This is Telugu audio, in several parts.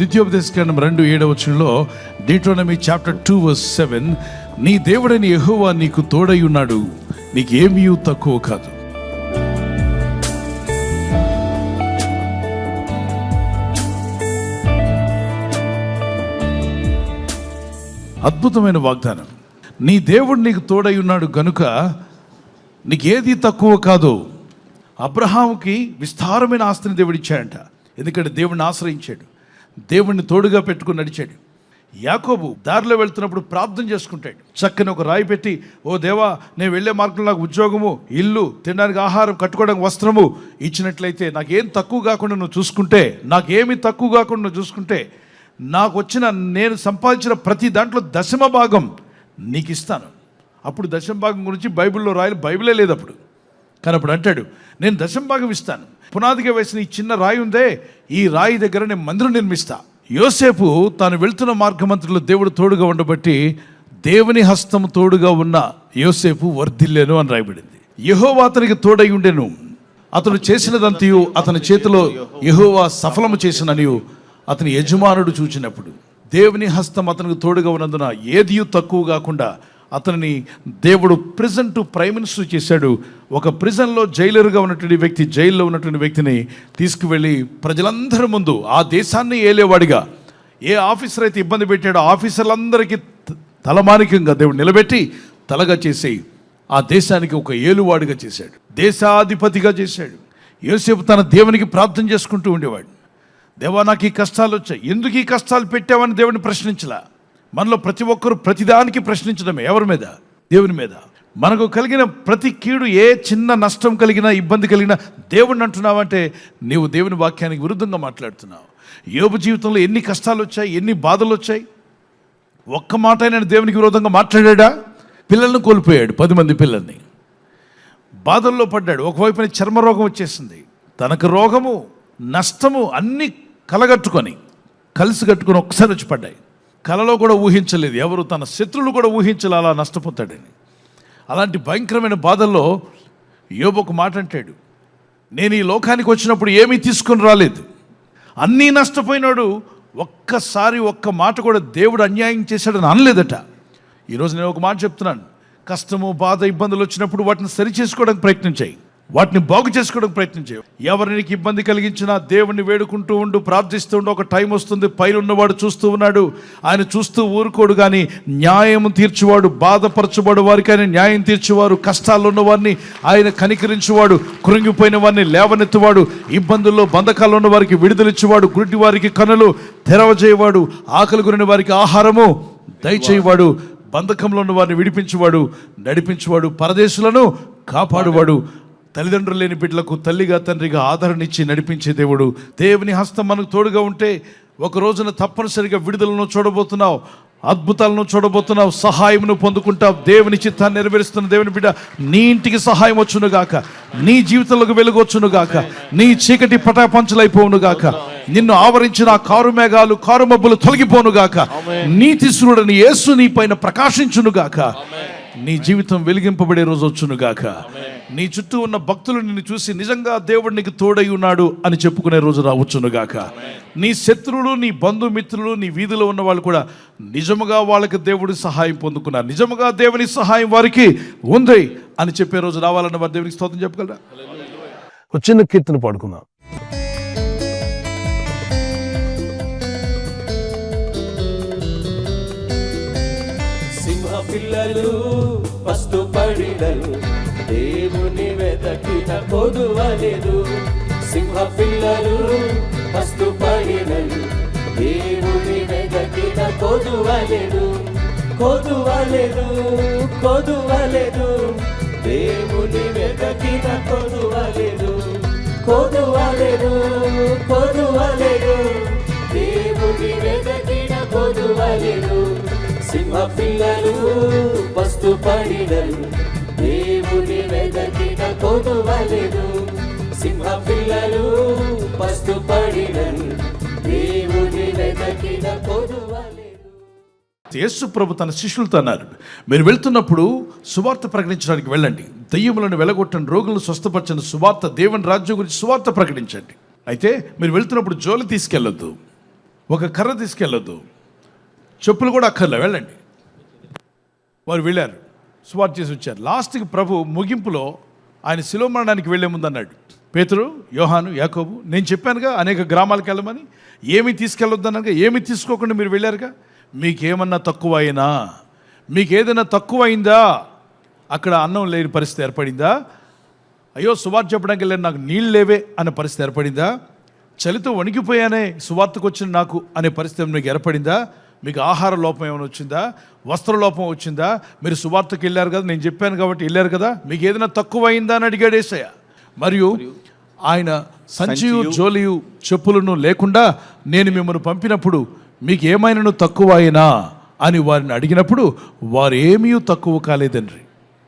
ద్వితీయోపదేశకాండం 2:7 డిట్రోనమీ చాప్టర్ 2:7, నీ దేవుడైన యెహోవా నీకు తోడై ఉన్నాడు, నీకేమీ తక్కువ కాదు. అద్భుతమైన వాగ్దానం. నీ దేవుడు నీకు తోడై ఉన్నాడు గనుక నీకేది తక్కువ కాదు. అబ్రహాముకి విస్తారమైన ఆస్తిని దేవుడు ఇచ్చాడంట. ఎందుకంటే దేవుడిని ఆశ్రయించాడు, దేవుడిని తోడుగా పెట్టుకుని నడిచాడు. యాకోబు దారిలో వెళ్తున్నప్పుడు ప్రార్థన చేసుకుంటాడు. చక్కని ఒక రాయి పెట్టి, ఓ దేవా, నేను వెళ్ళే మార్గంలో నాకు ఉద్యోగము, ఇల్లు, తినడానికి ఆహారం, కట్టుకోవడానికి వస్త్రము ఇచ్చినట్లయితే నాకేం తక్కువ కాకుండా నువ్వు చూసుకుంటే, నాకేమీ తక్కువ కాకుండా నువ్వు చూసుకుంటే, నాకు వచ్చిన నేను సంపాదించిన ప్రతి దాంట్లో దశమ భాగం నీకు ఇస్తాను. అప్పుడు దశమ భాగం గురించి బైబిల్లో బైబిలే లేదు అప్పుడు. కానీ అప్పుడు అంటాడు, నేను దశమ భాగం ఇస్తాను. పునాదిగా వేసిన ఈ చిన్న రాయి ఉందే, ఈ రాయి దగ్గర నేను మందిరం నిర్మిస్తా. యోసేపు తాను వెళ్తున్న మార్గమంత్రులు దేవుడు తోడుగా ఉండబట్టి దేవుని హస్తం తోడుగా ఉన్న యోసేపు వర్ధిల్లేను అని రాయబడింది. యెహోవా అతనికి తోడై ఉండెను, అతడు చేసినదంతయు అతని చేతిలో యెహోవా సఫలము చేసిననియు అతని యజమానుడు చూచినప్పుడు. దేవుని హస్తం అతనికి తోడుగా ఉన్నందున ఏదియూ తక్కువ కాకుండా అతనిని దేవుడు ప్రిజన్ టు ప్రైమ్ మినిస్టర్ చేశాడు. ఒక ప్రిజన్లో జైలర్గా ఉన్నటువంటి వ్యక్తి, జైల్లో ఉన్నటువంటి వ్యక్తిని తీసుకువెళ్ళి ప్రజలందరి ముందు ఆ దేశాన్ని ఏలేవాడిగా, ఏ ఆఫీసర్ అయితే ఇబ్బంది పెట్టాడో ఆఫీసర్లందరికీ తలమానికంగా దేవుడు నిలబెట్టి తలగా చేసి ఆ దేశానికి ఒక ఏలువాడిగా చేశాడు, దేశాధిపతిగా చేశాడు. యోసేపు తన దేవునికి ప్రార్థన చేసుకుంటూ ఉండేవాడు. దేవా, నాకు ఈ కష్టాలు వచ్చాయి, ఎందుకు ఈ కష్టాలు పెట్టావని దేవుడిని ప్రశ్నించలా. మనలో ప్రతి ఒక్కరు ప్రతిదానికి ప్రశ్నించడమే. ఎవరి మీద? దేవుని మీద. మనకు కలిగిన ప్రతి కీడు, ఏ చిన్న నష్టం కలిగినా, ఇబ్బంది కలిగినా దేవుడిని అంటున్నావంటే నీవు దేవుని వాక్యానికి విరుద్ధంగా మాట్లాడుతున్నావు. యోబు జీవితంలో ఎన్ని కష్టాలు వచ్చాయి, ఎన్ని బాధలు వచ్చాయి. ఒక్క మాట అయినా దేవునికి విరోధంగా మాట్లాడా? పిల్లల్ని కోల్పోయాడు, 10 మంది పిల్లల్ని. బాధల్లో పడ్డాడు. ఒకవైపున చర్మరోగం వచ్చేసింది, తనకు రోగము, నష్టము అన్నీ కలిసి కట్టుకొని ఒకసారి వచ్చి పడ్డాయి. కలలో కూడా ఊహించలేదు ఎవరు, తన శత్రువులు కూడా ఊహించలే అలా నష్టపోతాడని. అలాంటి భయంకరమైన బాధల్లో యోబు ఒక మాట అంటాడు, నేను ఈ లోకానికి వచ్చినప్పుడు ఏమీ తీసుకొని రాలేదు, అన్నీ నష్టపోయినాడు, ఒక్కసారి ఒక్క మాట కూడా దేవుడు అన్యాయం చేశాడని అనలేదట. ఈరోజు నేను ఒక మాట చెప్తున్నాను, కష్టము, బాధ, ఇబ్బందులు వచ్చినప్పుడు వాటిని సరి చేసుకోవడానికి ప్రయత్నం చేయి, వాటిని బాగు చేసుకోవడానికి ప్రయత్నం చేయి. ఎవరికి ఇబ్బంది కలిగించినా దేవుణ్ణి వేడుకుంటూ ఉండు, ప్రార్థిస్తూ ఉండు. ఒక టైం వస్తుంది, పైన ఉన్నవాడు చూస్తూ ఉన్నాడు, ఆయన చూస్తూ ఊరుకోడు. కానీ న్యాయం తీర్చువాడు, బాధపరచువాడు వారికి ఆయన న్యాయం తీర్చువారు, కష్టాల్లో ఉన్నవారిని ఆయన కనికరించువాడు, కృంగిపోయిన వారిని లేవనెత్తువాడు, ఇబ్బందుల్లో బంధకాల్లో ఉన్న వారికి విడుదలిచ్చేవాడు, గుడ్డి వారికి కనులు తెరవజేయవాడు, ఆకలి గురిన వారికి ఆహారము దయచేయవాడు, బంధకంలో ఉన్న వారిని విడిపించువాడు, నడిపించువాడు, పరదేశులను కాపాడువాడు, తల్లిదండ్రులు లేని బిడ్డలకు తల్లిగా తండ్రిగా ఆదరణ ఇచ్చి నడిపించే దేవుడు. దేవుని హస్తం మనకు తోడుగా ఉంటే ఒక రోజున తప్పనిసరిగా విడుదలను చూడబోతున్నావు, అద్భుతాలను చూడబోతున్నావు, సహాయమును పొందుకుంటావు. దేవుని చిత్తాన్ని నెరవేరుస్తున్న దేవుని బిడ్డ, నీ ఇంటికి సహాయం వచ్చును గాక, నీ జీవితంలోకి వెలుగొచ్చును గాక, నీ చీకటి పటాపంచలైపోవును గాక, నిన్ను ఆవరించిన కారు మేఘాలు, కారు మబ్బులు తొలగిపోను గాక, నీతి సూర్యుడని యేసు నీ పైన ప్రకాశించును గాక, నీ జీవితం వెలిగింపబడే రోజు వచ్చును గాక, నీ చుట్టూ ఉన్న భక్తులు నిన్ను చూసి నిజంగా దేవుడు నీకు తోడై ఉన్నాడు అని చెప్పుకునే రోజు రావచ్చును గాక, నీ శత్రువులు, నీ బంధుమిత్రులు, నీ వీధిలో ఉన్న వాళ్ళు కూడా నిజముగా వాళ్ళకి దేవుడి సహాయం పొందుకున్నారు, నిజముగా దేవుని సహాయం వారికి ఉంది అని చెప్పే రోజు రావాలన్న వారు దేవునికి స్తోత్రం చెప్పగలరా? ఒక చిన్న కీర్తన పాడుకుందాం. పిల్లలు పస్తు పడిడలు, దేవుని వెతకిన కొదువలేదు. సింహ పిల్లలు పస్తు పడిడలు, దేవుని వెతకిన కొదువలేదు. కొదువలేదు, కొదువలేదు, దేవుని వెతకిన కొదువలేదు. కొదువలేదు, కొదువలేదు, దేవుని వెతకిన కొదువలేదు. సింహ పిల్లలు పస్తు పడిడలు, దేవుని వెదకిన కొదువలేదు. సింహ పిల్లలు పస్తు పడిడలు, దేవుని వెదకిన కొదువలేదు. యేసు ప్రభు తన శిష్యులతో అన్నారు, మీరు వెళ్తున్నప్పుడు సువార్త ప్రకటించడానికి వెళ్ళండి, దయ్యములను వెలగొట్టండి, రోగులను స్వస్థపరచండి, సువార్త, దేవుని రాజ్యం గురించి సువార్త ప్రకటించండి. అయితే మీరు వెళ్తున్నప్పుడు జోలి తీసుకెళ్ళొద్దు, ఒక కర్ర తీసుకెళ్ళొద్దు, చెప్పులు కూడా అక్కర్లే, వెళ్ళండి. వారు వెళ్ళారు, సువార్త చేసి వచ్చారు. లాస్ట్కి ప్రభు ముగింపులో ఆయన శిలువ మరణానికి వెళ్ళే ముందు అన్నాడు, పేతురు, యోహాను, యాకోబు, నేను చెప్పానుగా అనేక గ్రామాలకు వెళ్ళమని, ఏమీ తీసుకెళ్ళొద్దనగా, ఏమీ తీసుకోకుండా మీరు వెళ్ళారుగా, మీకేమన్నా తక్కువ అయినా, మీకు ఏదైనా తక్కువ అయిందా, అక్కడ అన్నం లేని పరిస్థితి ఏర్పడిందా, అయ్యో సువార్త చెప్పడానికి వెళ్ళాను నాకు నీళ్ళు లేవే అనే పరిస్థితి ఏర్పడిందా, చలితో వణికిపోయానే సువార్తకు వచ్చిన నాకు అనే పరిస్థితి మీకు ఏర్పడిందా, మీకు ఆహార లోపం ఏమైనా వచ్చిందా, వస్త్ర లోపం వచ్చిందా, మీరు సువార్తకు వెళ్ళారు కదా, నేను చెప్పాను కాబట్టి వెళ్ళారు కదా, మీకు ఏదైనా తక్కువ అయిందా అని అడిగాడు యేసయ్య. మరియు ఆయన సంచియు జోలియు చెప్పులను లేకుండా నేను మిమ్మల్ని పంపినప్పుడు మీకు ఏమైనాను తక్కువ అయినా అని వారిని అడిగినప్పుడు వారు ఏమీ తక్కువ కాలేదండ్రి.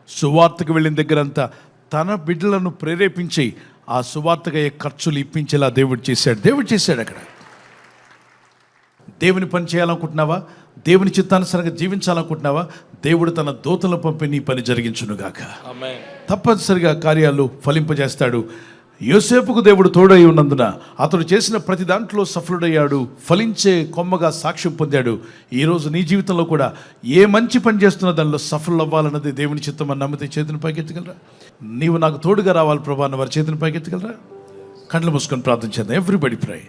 సువార్తకు వెళ్ళిన దగ్గరంతా తన బిడ్డలను ప్రేరేపించి ఆ సువార్తగా ఖర్చులు ఇప్పించేలా దేవుడు చేశాడు. అక్కడ దేవుని పని చేయాలనుకుంటున్నావా, దేవుని చిత్తానుసారంగా జీవించాలనుకుంటున్నావా, దేవుడు తన దూతలను పంపి నీ పని జరిగించునుగాక. తప్పనిసరిగా కార్యాలు ఫలింపజేస్తాడు. యోసేపుకు దేవుడు తోడై ఉన్నందున అతడు చేసిన ప్రతి దాంట్లో సఫలుడయ్యాడు, ఫలించే కొమ్మగా సాక్ష్యం పొందాడు. ఈరోజు నీ జీవితంలో కూడా ఏ మంచి పని చేస్తున్న దానిలో సఫలం అవ్వాలన్నది దేవుని చిత్తం అని నమ్మితే చేతిని పైకెత్తగలరా? నీవు నాకు తోడుగా రావాలి ప్రభా అన్న వారి చేతిని పైకెత్తగలరా? కళ్ళు మూసుకొని ప్రార్థన చేద్దాం. ఎవ్రీబడి ప్రే.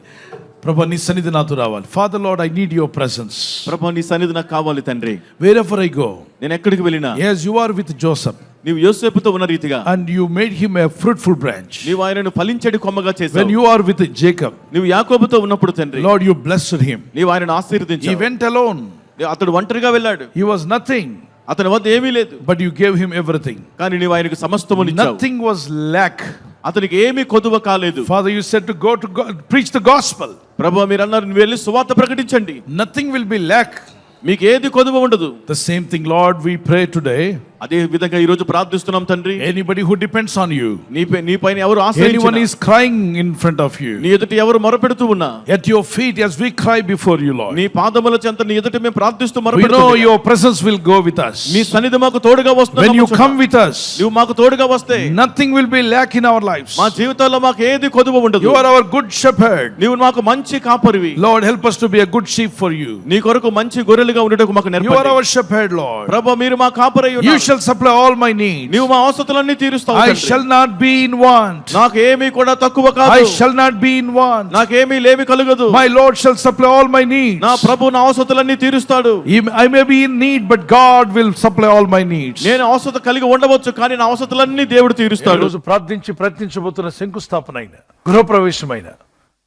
ప్రభా నీ సన్నిధి నాతో రావాలి. Father lord, I need your presence. ప్రభా నీ సన్నిధి నాకు కావాలి తండ్రి. వేర్ ఎవర్ ఐ గో, నేను ఎక్కడికి వెళ్ళినా, yes you are with Joseph, నీవు యోసేపుతో ఉన్న రీతిగా, and you made him a fruitful branch. నీవు ఆయనను ఫలించేటి కొమ్మగా చేశావు. when you are with Jacob, నీవు యాకోబుతో ఉన్నప్పుడు తండ్రి, Lord you blessed him. నీవు ఆయనను ఆశీర్వదించావు. He went alone, అతడు ఒంటరిగా వెళ్ళాడు. he was nothing, అతని వద్ద ఏమీ లేదు, but you gave him everything. కానీ నీవు ఆయనకు సమస్తమును ఇచ్చావు. nothing was lack. అతనికి ఏమీ కొదువ కాలేదు. Father, you said to go to God, preach the gospel. ప్రభువా మీరు అన్నారు నువ్వు వెళ్ళి సువార్త ప్రకటించండి, nothing will be lack. మీకు ఏది కొదువ ఉండదు. The same thing Lord we pray today. అదే విధంగా ఈ రోజు ప్రార్థిస్తున్నాం తండ్రి. Anybody who depends on you, నీపైన ఎవరు ఆశ్రయించినా, anyone is crying in front of you, నీ ఎదుట ఎవరు మొరపెడుతూ ఉన్నా, at your feet as we cry before you Lord, నీ పాదముల చెంత నీ ఎదుట మేము ప్రార్థిస్తూ we మొరపెడుతూ, know your presence will go with us. నీ సన్నిధి మాకు తోడుగా వస్తుంది. when you come with us, నువ్వు మాకు తోడుగా వస్తే nothing will be lack in our lives. మా జీవితాల్లో మాకు ఏది కొదువ ఉండదు. You are our good shepherd. నీవు మాకు మంచి కాపరివి. Lord, help us to be a good sheep for you. నీ కొరకు మంచి గొర్రెలుగా ఉండటకు మాకు You are నేర్పండి. our shepherd, Lord. ప్రభువా మీరు మా కాపరై You ఉన్నారు. shall supply all my needs. నీవు మా అవసరతలన్నీ తీరుస్తావు I తండ్రి. shall not be in want. నాకు ఏమీ కూడా తక్కువ కాదు. I shall not be in want. నాకేమీ లేమి కలుగదు. My Lord shall supply all my needs. నా ప్రభు నా అవసరతలన్నీ తీరుస్తాడు. I may be in need, but God will supply all my needs. నేను అవసరత కలిగి ఉండవచ్చు, కానీ నా అవసరతలన్నీ దేవుడు తీరుస్తాడు. ఈరోజు ప్రార్థించి ప్రయత్నించబోతున్న శంకుస్థాపన అయిన, గృహప్రవేశమైన,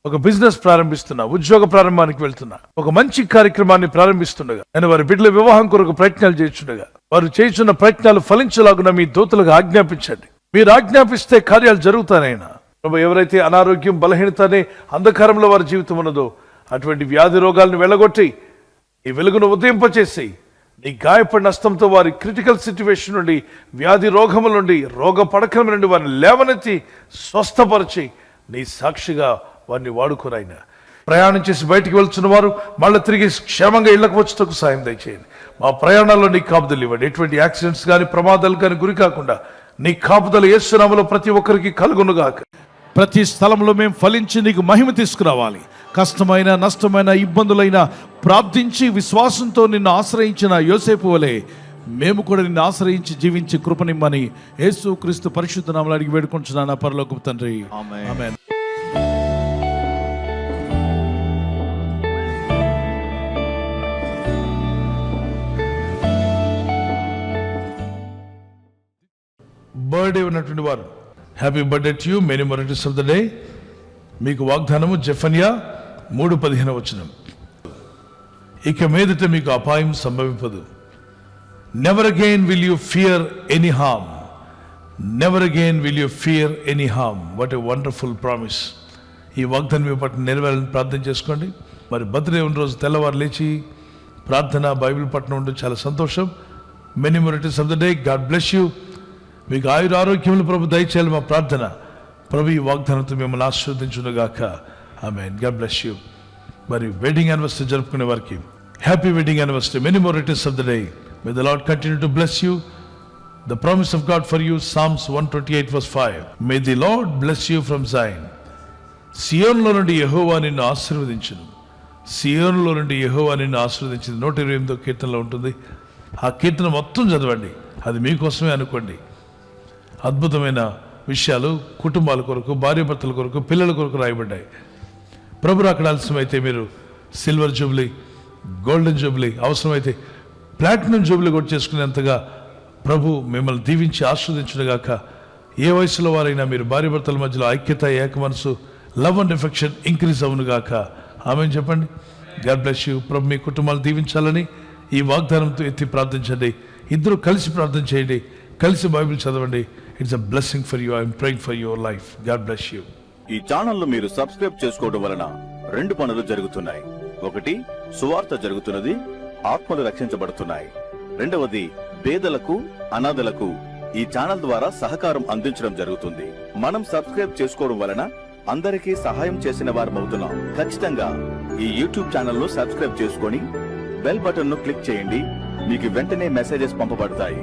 ఒక బిజినెస్ ప్రారంభిస్తున్నా, ఉద్యోగ ప్రారంభానికి వెళ్తున్నా, ఒక మంచి కార్యక్రమాన్ని ప్రారంభిస్తుండగా, నేను వారి బిడ్డల వివాహం కొరకు ప్రయత్నాలు చేస్తుండగా, వారు చేస్తున్న ప్రయత్నాలు ఫలించలాగున మీ దూతలకు ఆజ్ఞాపించండి. మీరు ఆజ్ఞాపిస్తే కార్యాలు జరుగుతానైనా. ప్రభు, ఎవరైతే అనారోగ్యం, బలహీనత అనే అంధకారంలో వారి జీవితం ఉన్నదో అటువంటి వ్యాధి రోగాలను వెళ్ళగొట్టి ఈ వెలుగును ఉదయింపచేసి నీ గాయపడిన హస్తంతో వారి క్రిటికల్ సిచ్యువేషన్ నుండి, వ్యాధి రోగముల నుండి, రోగ పడకల నుండి వారిని లేవనెత్తి స్వస్థపరిచి నీ సాక్షిగా వారిని వాడుకోనైనా. ప్రయాణం చేసి బయటికి వెళ్తున్న వారు మళ్ళీ తిరిగి క్షేమంగా ఇళ్లకు వచ్చేటకు సాయం దయచేయండి. మా ప్రయాణాల్లో నీ కాపుదలు ఇవ్వండి. ఎటువంటి యాక్సిడెంట్స్ కానీ ప్రమాదాలు కానీ గురి కాకుండా నీ కాపుదలు యేసు నామములో ప్రతి ఒక్కరికి కలుగునుగాక. ప్రతి స్థలంలో మేము ఫలించి నీకు మహిమ తీసుకురావాలి. కష్టమైన, నష్టమైన, ఇబ్బందులైన ప్రార్థించి విశ్వాసంతో నిన్ను ఆశ్రయించిన యోసేపు వలె మేము కూడా నిన్ను ఆశ్రయించి జీవించి కృపనిమ్మని యేసు క్రీస్తు పరిశుద్ధ నామములో అడిగి వేడుకుంటున్నాను పరలోకపు తండ్రి. ఆమేన్. బర్త్డే ఉన్నటువంటి వారు, happy birthday to you, many more returns of the day. మీకు వాగ్దానము జెఫన్యా 3:15. ఇక మీదట మీకు అపాయం సంభవింపదు. Never again will you fear any harm. Never again will you fear any harm. What a wonderful promise. ఈ వాగ్దానం మీ పట్ల నెరవేరాలని ప్రార్థన చేసుకోండి. మరి బర్త్డే ఉన్న రోజు తెల్లవారు లేచి ప్రార్థన, బైబిల్ పట్ల ఉండడం చాలా సంతోషం. Many more returns of the day. God bless you. మీకు ఆయుర ఆరోగ్యములు ప్రభు దయచేయాలి మా ప్రార్థన. ప్రభు ఈ వాగ్దానంతో మిమ్మల్ని ఆశీర్వదించునుగాక. ఆమేన్. God bless you. మరి వెడ్డింగ్ యానివర్సరీ జరుపుకునే వారికి happy wedding anniversary. Many more returns of the day. May the Lord continue to bless you. The promise of God for you, Psalms 128:5. May the Lord bless you from Zion. సియోన్లో నుండి యెహోవా నిన్ను ఆశీర్వదించును. సియోనులో నుండి యెహోవా నిన్ను ఆశీర్వదించింది 128వ కీర్తనలో ఉంటుంది. ఆ కీర్తన మొత్తం చదవండి, అది మీకోసమే అనుకోండి. అద్భుతమైన విషయాలు కుటుంబాల కొరకు, భార్యాభర్తల కొరకు, పిల్లల కొరకు రాయబడ్డాయి. ప్రభు అక్కడ ఆలస్యమైతే మీరు సిల్వర్ జూబ్లీ, గోల్డెన్ జూబ్లీ, అవసరమైతే ప్లాటినం జూబ్లీ కూడా చేసుకునేంతగా ప్రభు మిమ్మల్ని దీవించి ఆస్వాదించునుగాక. ఏ వయసులో వారైనా మీరు భార్యాభర్తల మధ్యలో ఐక్యత, ఏక మనసు, లవ్ అండ్ ఎఫెక్షన్ ఇంక్రీజ్ అవునుగాక. ఆమెను చెప్పండి. God bless you. ప్రభు మీ కుటుంబాలు దీవించాలని ఈ వాగ్దానంతో ఎత్తి ప్రార్థించండి. ఇద్దరు కలిసి ప్రార్థన చేయండి, కలిసి బైబిల్ చదవండి. It's a blessing for you. I'm praying for your life. God bless you. ఈ ఛానల్ మీరు సబ్స్క్రైబ్ చేసుకోవడం వలన 2 పనులు జరుగుతున్నాయి. ఒకటి, సువార్త జరుగుతున్నది, ఆత్మలు రక్షించబడుతున్నాయి. రెండవది, పేదలకు, అనాథలకు ఈ ఛానల్ ద్వారా సహకారం అందించడం జరుగుతుంది. మనం సబ్స్క్రైబ్ చేసుకోవడం వలన అందరికీ సహాయం చేసిన వారమవుతున్నాం. ఖచ్చితంగా ఈ యూట్యూబ్ ఛానల్ ను సబ్స్క్రైబ్ చేసుకొని బెల్ బటన్ ను క్లిక్ చేయండి. మీకు వెంటనే మెసేజెస్ పంపబడతాయి.